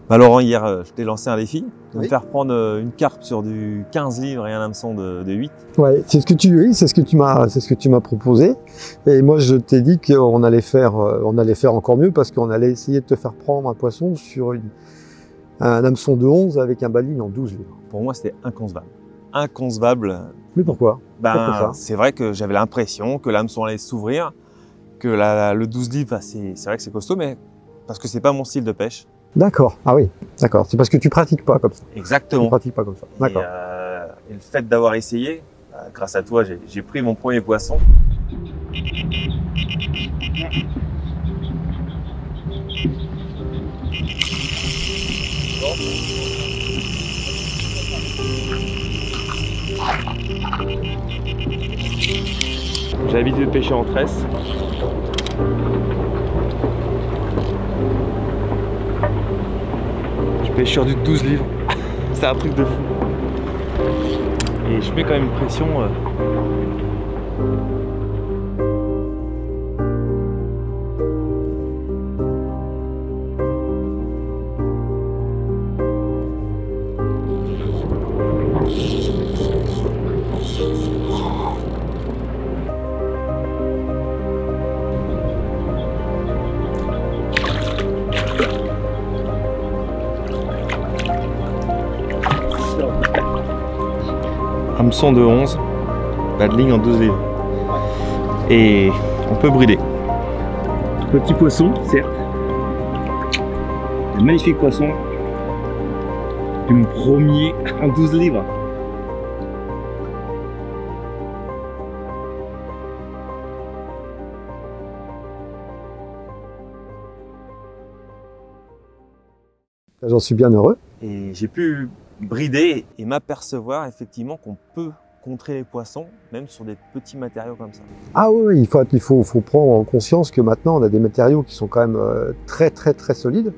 Bah Laurent, hier, je t'ai lancé un défi de me Oui. faire prendre une carpe sur du 15 livres et un hameçon de 8. Ouais, c'est ce que tu m'as proposé. Et moi, je t'ai dit qu'on allait faire encore mieux parce qu'on allait essayer de te faire prendre un poisson sur un hameçon de 11 avec un baling en 12 livres. Pour moi, c'était inconcevable. Inconcevable. Mais pourquoi? Pourquoi ça? C'est vrai que j'avais l'impression que l'hameçon allait s'ouvrir, que le 12 livres, bah, c'est vrai que c'est costaud, mais parce que c'est pas mon style de pêche. D'accord. Ah oui, d'accord. C'est parce que tu pratiques pas comme ça. Tu Exactement. pratiques pas comme ça. D'accord. Et le fait d'avoir essayé, grâce à toi, j'ai pris mon premier poisson. J'ai l'habitude de pêcher en tresse. Je pêche sur du 12 livres. C'est un truc de fou. Et je mets quand même une pression. Hameçon de 11, paddling en 12 livres. Et on peut brider. Petit poisson, certes. Un magnifique poisson. Et mon premier en 12 livres. J'en suis bien heureux. Et j'ai pu brider et m'apercevoir effectivement qu'on peut contrer les poissons, même sur des petits matériaux comme ça. Ah oui, il faut prendre en conscience que maintenant on a des matériaux qui sont quand même très solides.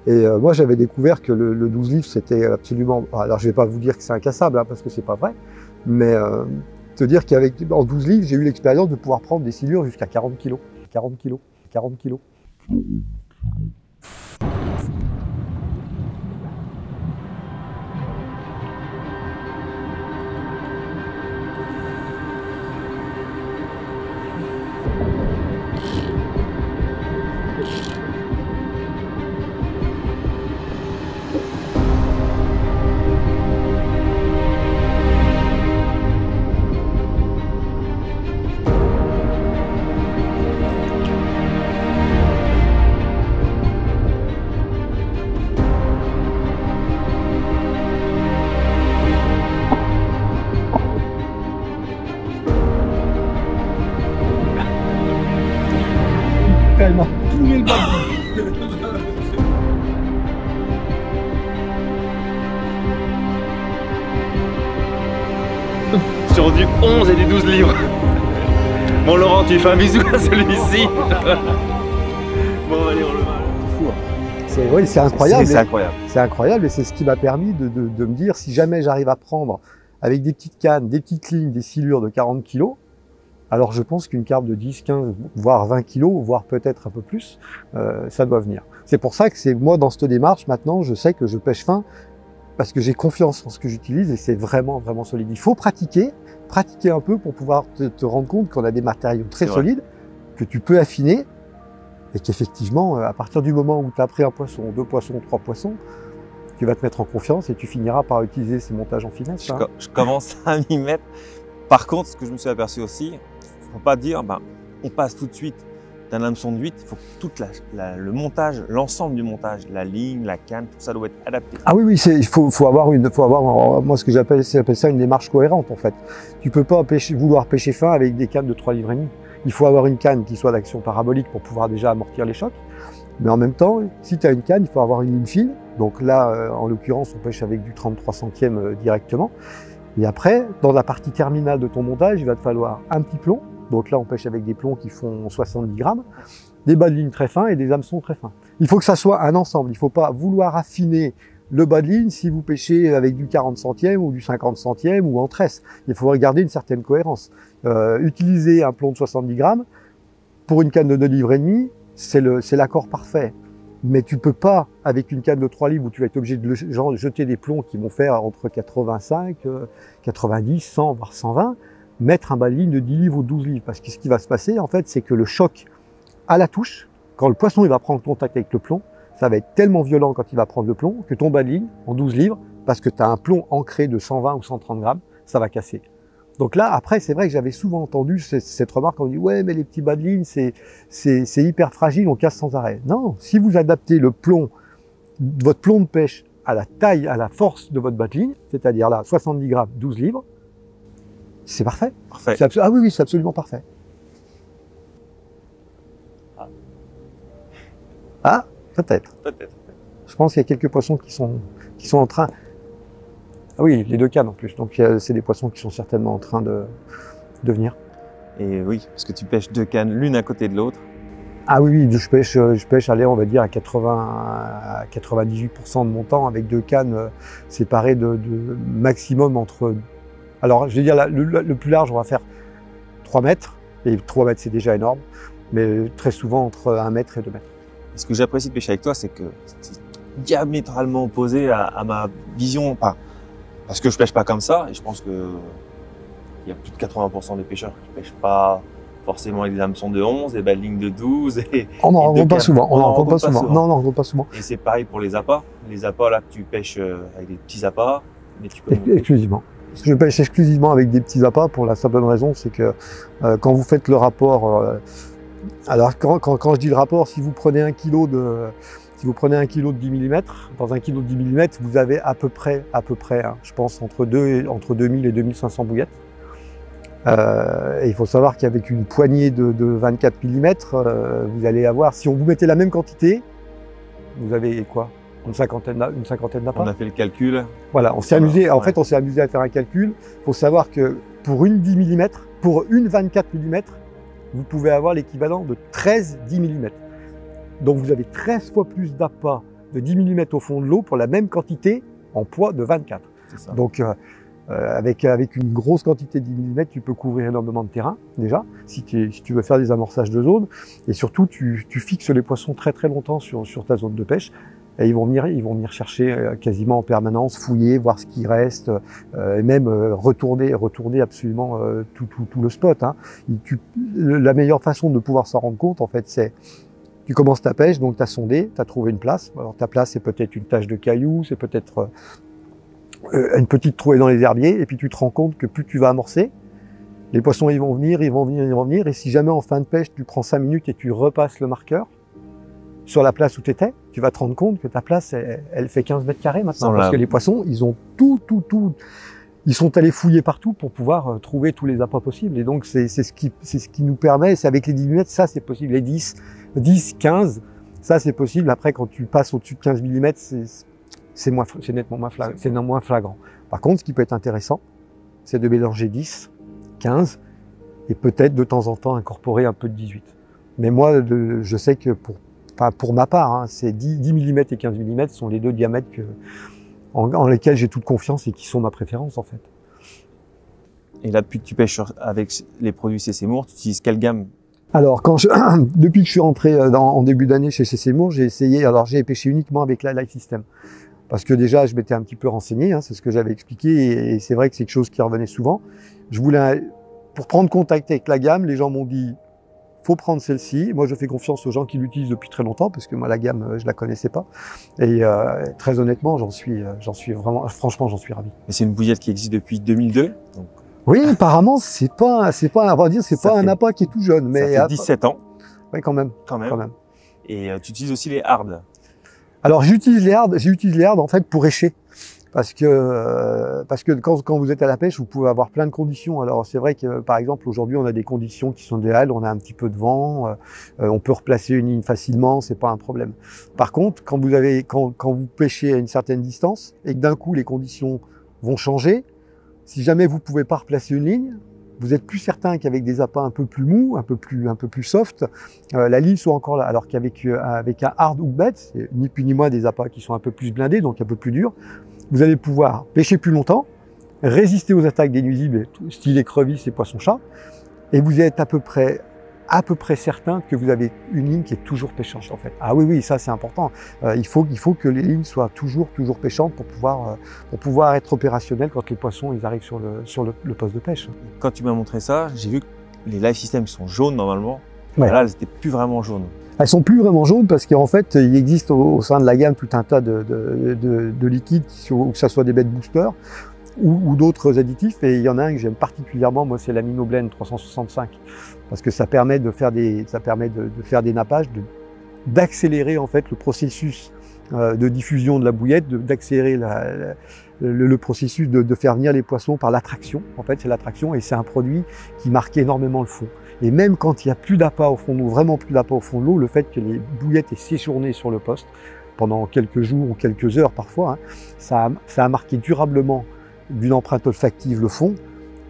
Et moi j'avais découvert que le 12 livres c'était absolument. Alors je vais pas vous dire que c'est incassable hein, parce que c'est pas vrai, mais te dire qu'en 12 livres j'ai eu l'expérience de pouvoir prendre des silures jusqu'à 40 kg. 40 kg. 40 kg. Elle m'a cloué le bas. Sur du 11 et du 12 livres. Bon Laurent, tu fais un bisou à celui-ci. Bon allez, on le va. Oui, c'est incroyable. C'est incroyable. C'est incroyable et c'est ce qui m'a permis de me dire si jamais j'arrive à prendre avec des petites cannes, des petites lignes, des silures de 40 kg, alors je pense qu'une carpe de 10, 15, voire 20 kg, voire peut-être un peu plus, ça doit venir. C'est pour ça que c'est moi dans cette démarche maintenant, je sais que je pêche fin parce que j'ai confiance en ce que j'utilise et c'est vraiment solide. Il faut pratiquer un peu pour pouvoir te rendre compte qu'on a des matériaux très solides, que tu peux affiner et qu'effectivement, à partir du moment où tu as pris un poisson, 2 poissons, 3 poissons, tu vas te mettre en confiance et tu finiras par utiliser ces montages en finesse. Je commence à m'y mettre. Par contre, ce que je me suis aperçu aussi, il ne faut pas dire, on passe tout de suite d'un hameçon de 8, il faut que tout le montage, l'ensemble du montage, la ligne, la canne, tout ça doit être adapté. Ah oui, il faut avoir moi ce que j'appelle ça une démarche cohérente en fait. Tu peux pas vouloir pêcher fin avec des cannes de 3 livres et demi. Il faut avoir une canne qui soit d'action parabolique pour pouvoir déjà amortir les chocs. Mais en même temps, si tu as une canne, il faut avoir une ligne fine. Donc là, en l'occurrence, on pêche avec du 33 centièmes directement. Et après, dans la partie terminale de ton montage, il va te falloir un petit plomb. Donc là, on pêche avec des plombs qui font 70 grammes, des bas de ligne très fins et des hameçons très fins. Il faut que ça soit un ensemble. Il ne faut pas vouloir affiner le bas de ligne si vous pêchez avec du 40 centièmes ou du 50 centièmes ou en tresse. Il faut garder une certaine cohérence. Utiliser un plomb de 70 grammes pour une canne de 2 livres et demi, c'est l'accord parfait. Mais tu peux pas, avec une canne de 3 livres où tu vas être obligé de jeter des plombs qui vont faire entre 85, 90, 100, voire 120, mettre un bas de ligne de 10 livres ou 12 livres. Parce que ce qui va se passer, en fait, c'est que le choc à la touche, quand le poisson il va prendre contact avec le plomb, ça va être tellement violent quand il va prendre le plomb que ton bas de ligne, en 12 livres, parce que tu as un plomb ancré de 120 ou 130 grammes, ça va casser. Donc là, après, c'est vrai que j'avais souvent entendu cette remarque, on dit « ouais, mais les petits bas de ligne, c'est hyper fragile, on casse sans arrêt ». Non, si vous adaptez le plomb, votre plomb de pêche à la taille, à la force de votre bas de ligne, c'est-à-dire là, 70 grammes, 12 livres, c'est parfait. Parfait. Ah oui, c'est absolument parfait. Ah, peut-être. Peut-être. Je pense qu'il y a quelques poissons qui sont en train... Ah oui, les 2 cannes en plus. Donc c'est des poissons qui sont certainement en train de venir. Et oui, parce que tu pêches 2 cannes l'une à côté de l'autre. Ah oui, je pêche, allez, on va dire à 98% de mon temps avec 2 cannes séparées de maximum entre... Alors, je vais dire, le plus large, on va faire 3 mètres. Et 3 mètres, c'est déjà énorme. Mais très souvent, entre 1 mètre et 2 mètres. Et ce que j'apprécie de pêcher avec toi, c'est que c'est diamétralement opposé à ma vision. Enfin, parce que je pêche pas comme ça. Et je pense que il y a plus de 80% des pêcheurs qui pêchent pas forcément avec des hameçons de 11, des bas de ligne de 12. On n'en rencontre pas souvent. On n'en rencontre pas souvent. Non, on n'en rencontre pas souvent. Et c'est pareil pour les appâts. Les appâts, là, tu pêches avec des petits appâts. Mais tu peux exclusivement. Je pêche exclusivement avec des petits appâts pour la simple bonne raison, c'est que quand vous faites le rapport, alors quand je dis le rapport, si vous prenez 1 kg de 10 mm, dans 1 kg de 10 mm, vous avez à peu près, hein, je pense entre 2000 et 2500 bouillettes. Et il faut savoir qu'avec une poignée de 24 mm, vous allez avoir, si on vous mettait la même quantité, vous avez quoi? Une cinquantaine d'appâts. On a fait le calcul. Voilà, on s'est amusé. En fait, on s'est amusé à faire un calcul. Il faut savoir que pour une 10 mm, pour une 24 mm, vous pouvez avoir l'équivalent de 13 10 mm. Donc vous avez 13 fois plus d'appâts de 10 mm au fond de l'eau pour la même quantité en poids de 24. C'est ça. Donc avec une grosse quantité de 10 mm, tu peux couvrir énormément de terrain déjà, si tu veux faire des amorçages de zone. Et surtout, tu fixes les poissons très très longtemps sur ta zone de pêche. Et ils vont venir chercher quasiment en permanence, fouiller, voir ce qui reste, et même retourner absolument tout le spot. Hein. La meilleure façon de pouvoir s'en rendre compte, en fait, c'est tu commences ta pêche, donc tu as sondé, tu as trouvé une place. Alors ta place, c'est peut-être une tache de cailloux, c'est peut-être une petite trouée dans les herbiers, et puis tu te rends compte que plus tu vas amorcer, les poissons ils vont venir, et si jamais en fin de pêche, tu prends 5 minutes et tu repasses le marqueur, sur la place où tu étais, tu vas te rendre compte que ta place, elle fait 15 mètres carrés maintenant. Parce que les poissons, ils ont tout. Ils sont allés fouiller partout pour pouvoir trouver tous les appâts possibles. Et donc, c'est ce qui nous permet, c'est avec les 10 mm, ça c'est possible. Les 10, 15, ça c'est possible. Après, quand tu passes au-dessus de 15 mm, c'est nettement moins flagrant. Par contre, ce qui peut être intéressant, c'est de mélanger 10, 15 et peut-être de temps en temps incorporer un peu de 18. Mais moi, je sais que pour ma part, hein, c'est 10 mm et 15 mm sont les 2 diamètres en lesquels j'ai toute confiance et qui sont ma préférence en fait. Et là, depuis que tu pêches avec les produits CC Moore, tu utilises quelle gamme? Alors, depuis que je suis rentré en début d'année chez CC Moore, j'ai pêché uniquement avec la Life System. Parce que déjà, je m'étais un petit peu renseigné, hein, c'est ce que j'avais expliqué, et c'est vrai que c'est quelque chose qui revenait souvent. Pour prendre contact avec la gamme, les gens m'ont dit faut prendre celle-ci. Moi, je fais confiance aux gens qui l'utilisent depuis très longtemps, parce que moi, la gamme, je la connaissais pas. Et très honnêtement, j'en suis vraiment, franchement, j'en suis ravi. Mais c'est une bouillette qui existe depuis 2002. Donc... Oui, apparemment, c'est pas, on va dire, c'est pas un appât qui est tout jeune, mais ça fait 17 ans. Oui, quand même. Et tu utilises aussi les hards. Alors, j'utilise les hards en fait pour écher. Parce que quand vous êtes à la pêche, vous pouvez avoir plein de conditions. Alors c'est vrai que par exemple aujourd'hui on a des conditions qui sont idéales, on a un petit peu de vent, on peut replacer une ligne facilement, c'est pas un problème. Par contre, quand vous pêchez à une certaine distance et que d'un coup les conditions vont changer, si jamais vous pouvez pas replacer une ligne, vous êtes plus certain qu'avec des appâts un peu plus mous, un peu plus soft, la ligne soit encore là. Alors qu'avec un hard hookbait, c'est ni plus ni moins des appâts qui sont un peu plus blindés, donc un peu plus durs, vous allez pouvoir pêcher plus longtemps, résister aux attaques des nuisibles, style écrevisses et poissons-chats, et vous êtes à peu près à peu près certain que vous avez une ligne qui est toujours pêchante en fait. Ah oui, oui, ça c'est important. Il faut que les lignes soient toujours pêchantes pour pouvoir être opérationnelles quand les poissons ils arrivent sur le poste de pêche. Quand tu m'as montré ça, j'ai vu que les live systems sont jaunes normalement. Ouais. Là, elles n'étaient plus vraiment jaunes. Elles sont plus vraiment jaunes parce qu'en fait, il existe au sein de la gamme tout un tas de liquides, que ce soit des bed boosters ou d'autres additifs. Et il y en a un que j'aime particulièrement, moi, c'est l'AminoBlend 365, parce que ça permet de faire des nappages, d'accélérer en fait le processus de diffusion de la bouillette, d'accélérer le processus de faire venir les poissons par l'attraction. En fait, c'est l'attraction et c'est un produit qui marque énormément le fond. Et même quand il n'y a plus d'appât au fond de l'eau, vraiment plus d'appât au fond de l'eau, le fait que les bouillettes aient séjourné sur le poste pendant quelques jours ou quelques heures parfois, hein, ça a marqué durablement d'une empreinte olfactive le fond.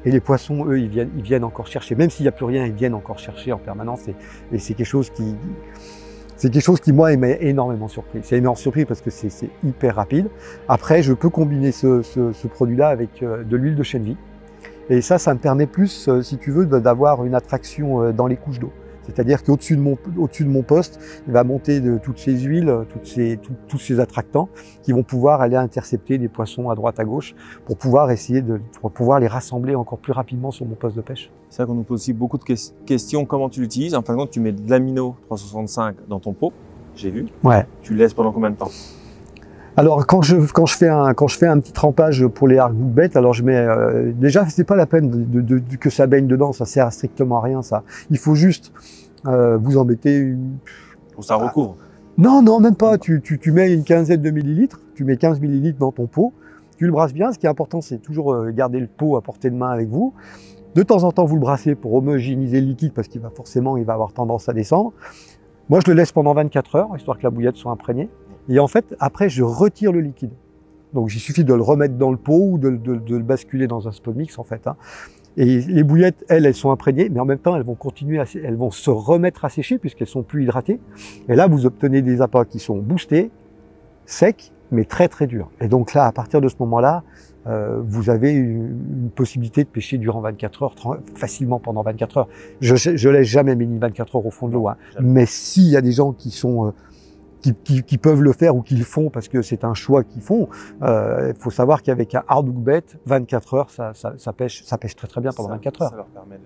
Et les poissons, eux, ils viennent encore chercher. Même s'il n'y a plus rien, ils viennent encore chercher en permanence. Et c'est quelque chose qui, moi, m'a énormément surpris. C'est énormément surpris parce que c'est hyper rapide. Après, je peux combiner ce produit-là avec de l'huile de chèvre. Et ça me permet plus, si tu veux, d'avoir une attraction dans les couches d'eau. C'est-à-dire qu'au-dessus de mon poste, il va monter de toutes ces huiles, tous ces attractants qui vont pouvoir aller intercepter des poissons à droite, à gauche pour pouvoir les rassembler encore plus rapidement sur mon poste de pêche. C'est vrai qu'on nous pose aussi beaucoup de questions. Comment tu l'utilises? En fin de compte, tu mets de l'amino 365 dans ton pot. J'ai vu. Ouais. Tu le laisses pendant combien de temps? Alors quand je fais un petit trempage pour les arc-bouc-bêtes, alors je mets déjà c'est pas la peine que ça baigne dedans, ça sert strictement à rien ça. Il faut juste vous en mettez Pour ça recouvre. Non, même pas. Tu mets une quinzaine de millilitres, tu mets 15 millilitres dans ton pot, tu le brasses bien. Ce qui est important, c'est toujours garder le pot à portée de main avec vous. De temps en temps, vous le brassez pour homogénéiser le liquide parce qu'il va avoir tendance à descendre. Moi, je le laisse pendant 24 heures, histoire que la bouillette soit imprégnée. Et en fait, après, je retire le liquide. Donc, il suffit de le remettre dans le pot ou de le basculer dans un spot mix, en fait. Hein. Et les bouillettes, elles sont imprégnées, mais en même temps, elles vont se remettre à sécher puisqu'elles sont plus hydratées. Et là, vous obtenez des appâts qui sont boostés, secs, mais très durs. Et donc là, à partir de ce moment-là, vous avez une possibilité de pêcher durant 24 heures, facilement pendant 24 heures. Je laisse jamais mes 24 heures au fond de l'eau. Hein. Mais s'il y a des gens qui sont qui peuvent le faire ou qui le font parce que c'est un choix qu'ils font. Il faut savoir qu'avec un hard-hook-bait, 24 heures, ça pêche très bien pendant 24 heures. Ça leur permet de...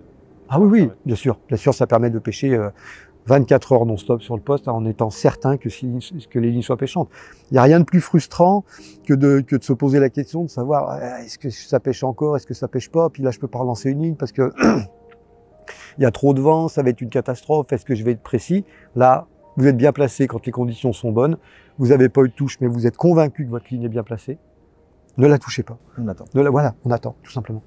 Ah oui, bien sûr, ça permet de pêcher 24 heures non-stop sur le poste en étant certain que les lignes soient pêchantes. Il n'y a rien de plus frustrant que de se poser la question de savoir est-ce que ça pêche encore, est-ce que ça pêche pas, puis là je peux pas relancer une ligne parce que il y a trop de vent, ça va être une catastrophe, est-ce que je vais être précis? Là, vous êtes bien placé quand les conditions sont bonnes, vous n'avez pas eu de touche, mais vous êtes convaincu que votre ligne est bien placée, ne la touchez pas. On attend. Voilà, on attend, tout simplement.